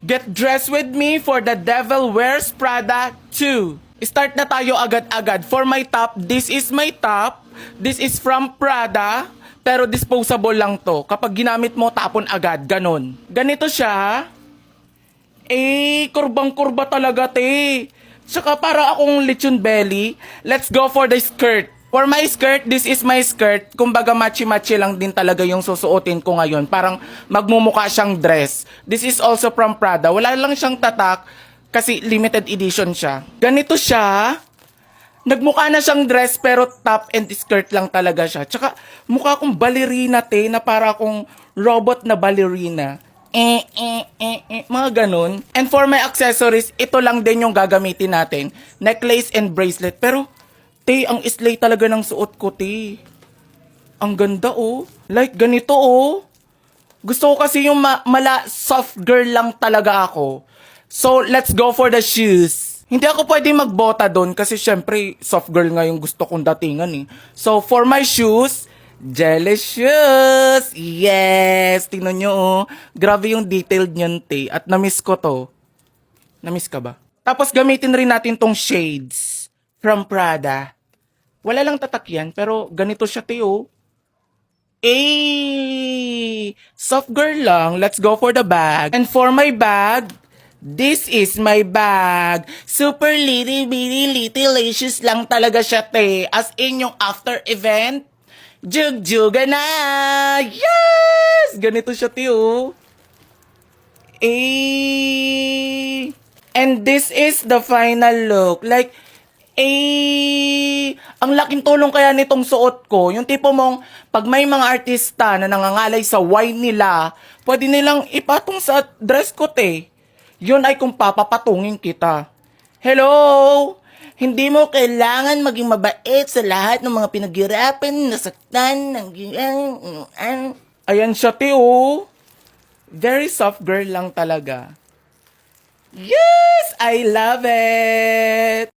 Get dressed with me for the Devil Wears Prada 2. Start na tayo agad-agad. For my top, this is my top. This is from Prada. Pero disposable lang to. Kapag ginamit mo, tapon agad. Ganon. Ganito siya. Kurbang-kurba talaga, te. Tsaka para akong lechon belly. Let's go for the skirt. For my skirt, this is my skirt. Kumbaga matchy-matchy lang din talaga yung susuotin ko ngayon. Parang magmumukha siyang dress. This is also from Prada. Wala lang siyang tatak kasi limited edition siya. Ganito siya. Nagmukha na siyang dress pero top and skirt lang talaga siya. Tsaka mukha akong ballerina, te, na para akong robot na ballerina. Mga ganun. And for my accessories, ito lang din yung gagamitin natin. Necklace and bracelet. Pero te, ang islay talaga ng suot ko, te. Ang ganda, oh. Like, ganito, oh. Gusto ko kasi yung soft girl lang talaga ako. So, let's go for the shoes. Hindi ako pwede magbota doon kasi syempre, soft girl nga yung gusto kong datingan, eh. So, for my shoes, jelly shoes. Yes! Tingnan nyo, oh. Grabe yung detailed nyan, te. At na-miss ko to. Na-miss ka ba? Tapos, gamitin rin natin tong shades from Prada. Wala lang tatak yan, pero ganito siya, Teo. Soft girl lang. Let's go for the bag. And for my bag, this is my bag. Super little licious lang talaga siya, te. As in yung after event, jug-juga na. Yes! Ganito siya, Teo. And this is the final look. Like, ang laking tulong kaya nitong suot ko. Yung tipo mong, pag may mga artista na nangangalay sa wine nila, pwede nilang ipatong sa dress ko, te. Yun ay kung papapatungin kita. Hello? Hindi mo kailangan maging mabait sa lahat ng mga pinaghirapan, nasaktan, Ayan siya, te, oh. Very soft girl lang talaga. Yes! I love it!